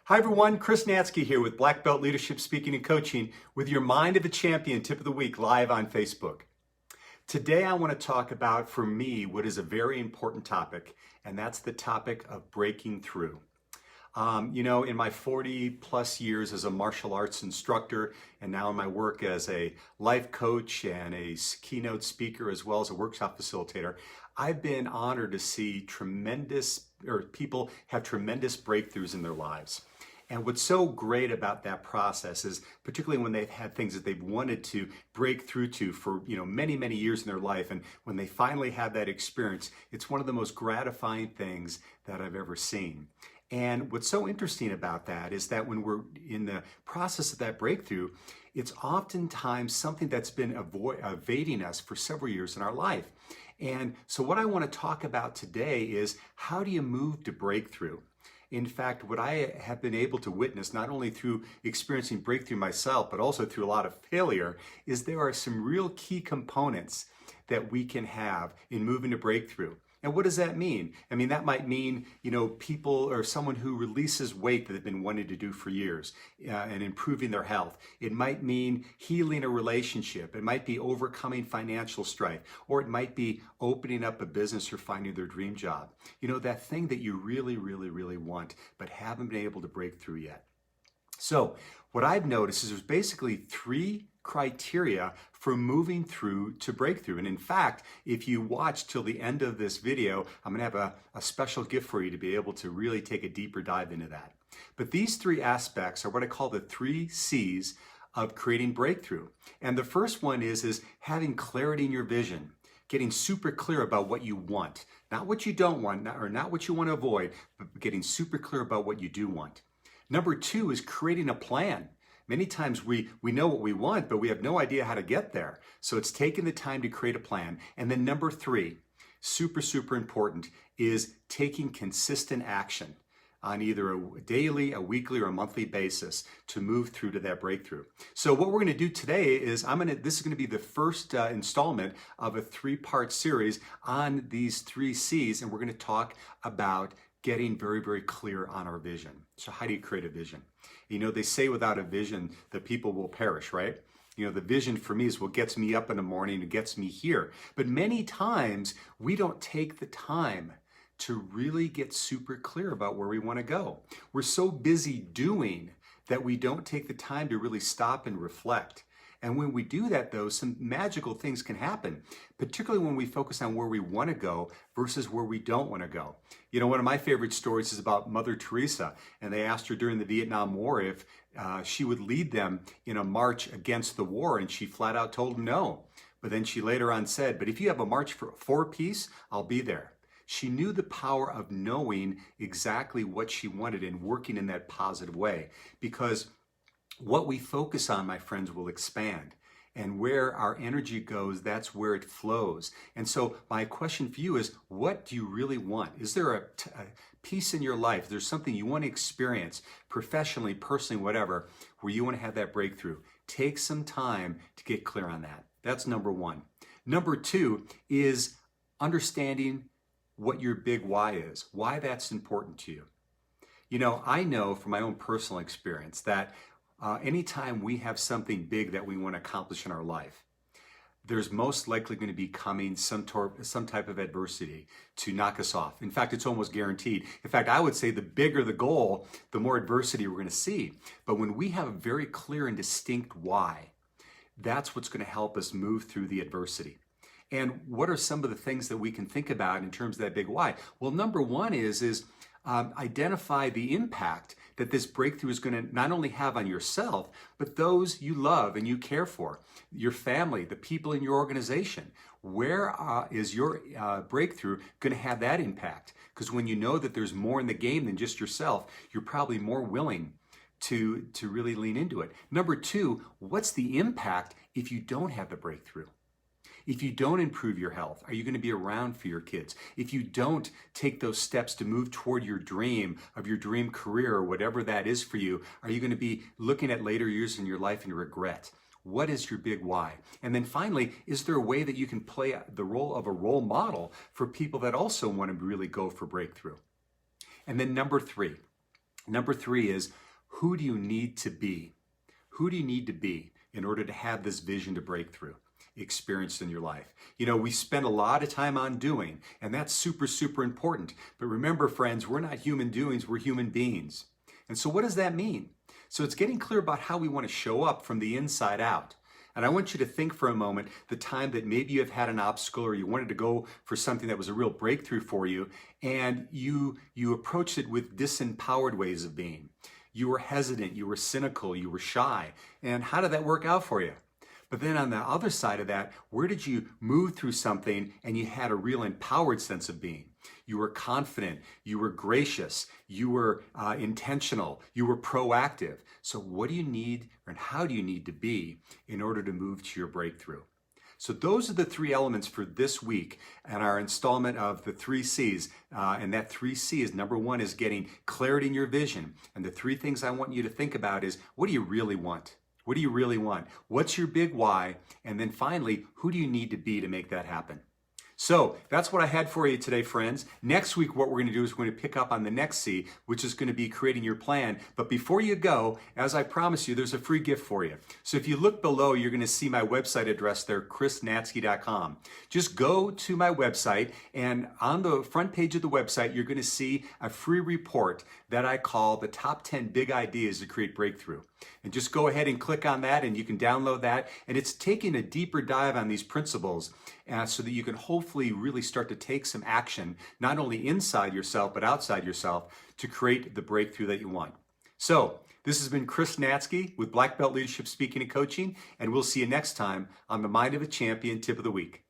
Hi everyone, Chris Natzke here with Black Belt Leadership Speaking and Coaching with your Mind of a Champion Tip of the Week live on Facebook. Today I want to talk about, for me, what is a very important topic, and that's the topic of breaking through. In my 40 plus years as a martial arts instructor, and now in my work as a life coach and a keynote speaker, as well as a workshop facilitator, I've been honored to see people have tremendous breakthroughs in their lives. And what's so great about that process is, particularly when they've had things that they've wanted to break through to for many, many years in their life, and when they finally have that experience, it's one of the most gratifying things that I've ever seen. And what's so interesting about that is that when we're in the process of that breakthrough, it's oftentimes something that's been evading us for several years in our life. And so what I want to talk about today is, how do you move to breakthrough? In fact, what I have been able to witness, not only through experiencing breakthrough myself, but also through a lot of failure, is there are some real key components that we can have in moving to breakthrough. And what does that mean? I mean, that might mean, people or someone who releases weight that they've been wanting to do for years and improving their health. It might mean healing a relationship. It might be overcoming financial strife, or it might be opening up a business or finding their dream job. That thing that you really, really, really want, but haven't been able to break through yet. So what I've noticed is there's basically three criteria for moving through to breakthrough. And in fact, if you watch till the end of this video, I'm gonna have a special gift for you to be able to really take a deeper dive into that. But these three aspects are what I call the 3 C's of creating breakthrough. And the first one is having clarity in your vision, getting super clear about what you want, not what you don't want, or not what you want to avoid, but getting super clear about what you do want. Number 2 is creating a plan. Many times we know what we want, but we have no idea how to get there. So it's taking the time to create a plan. And then number 3, super, super important, is taking consistent action on either a daily, a weekly, or a monthly basis to move through to that breakthrough. So what we're gonna do today is, this is gonna be the first installment of a 3-part series on these 3 C's, and we're gonna talk about getting very, very clear on our vision. So how do you create a vision? They say without a vision, the people will perish, right? The vision for me is what gets me up in the morning and gets me here. But many times we don't take the time to really get super clear about where we want to go. We're so busy doing that we don't take the time to really stop and reflect. And when we do that, though, some magical things can happen, particularly when we focus on where we want to go versus where we don't want to go. One of my favorite stories is about Mother Teresa, and they asked her during the Vietnam War if she would lead them in a march against the war, and she flat out told them no. But then she later on said, "But if you have a march for peace, I'll be there." She knew the power of knowing exactly what she wanted and working in that positive way, because what we focus on, my friends, will expand. And where our energy goes, that's where it flows. And so my question for you is, what do you really want? Is there a piece in your life, there's something you want to experience professionally, personally, whatever, where you want to have that breakthrough? Take some time to get clear on that. That's number 1. Number 2 is understanding what your big why is, why that's important to you. I know from my own personal experience that anytime we have something big that we want to accomplish in our life, there's most likely going to be coming some type of adversity to knock us off. In fact, it's almost guaranteed. In fact, I would say the bigger the goal, the more adversity we're going to see. But when we have a very clear and distinct why, that's what's going to help us move through the adversity. And what are some of the things that we can think about in terms of that big why? Well, number 1 is identify the impact that this breakthrough is going to not only have on yourself, but those you love and you care for, your family, the people in your organization. Where is your breakthrough going to have that impact? Because when you know that there's more in the game than just yourself, you're probably more willing to really lean into it. Number 2, what's the impact if you don't have the breakthrough? If you don't improve your health, are you going to be around for your kids? If you don't take those steps to move toward your dream of your dream career or whatever that is for you, are you going to be looking at later years in your life and regret? What is your big why? And then finally, is there a way that you can play the role of a role model for people that also want to really go for breakthrough? And then number 3, Number 3 is, who do you need to be? Who do you need to be in order to have this vision to breakthrough experienced in your life? You know, we spend a lot of time on doing, and that's super, super important. But remember, friends, we're not human doings, we're human beings. And so what does that mean? So it's getting clear about how we want to show up from the inside out. And I want you to think for a moment the time that maybe you have had an obstacle or you wanted to go for something that was a real breakthrough for you, and you approached it with disempowered ways of being. You were hesitant, you were cynical, you were shy. And how did that work out for you? But then on the other side of that, where did you move through something and you had a real empowered sense of being? You were confident, you were gracious, you were intentional, you were proactive. So what do you need and how do you need to be in order to move to your breakthrough? So those are the 3 elements for this week and our installment of the 3 C's. And that 3 C's, number 1 is getting clarity in your vision. And the 3 things I want you to think about is, what do you really want? What do you really want? What's your big why? And then finally, who do you need to be to make that happen? So that's what I had for you today, friends. Next week, what we're going to do is we're going to pick up on the next C, which is going to be creating your plan. But before you go, as I promised you, there's a free gift for you. So if you look below, you're going to see my website address there, chrisnatzke.com. Just go to my website, and on the front page of the website, you're going to see a free report that I call the top 10 big ideas to create breakthrough. And just go ahead and click on that, and you can download that. And it's taking a deeper dive on these principles so that you can hopefully really start to take some action, not only inside yourself, but outside yourself, to create the breakthrough that you want. So this has been Chris Natzke with Black Belt Leadership Speaking and Coaching, and we'll see you next time on the Mind of a Champion Tip of the Week.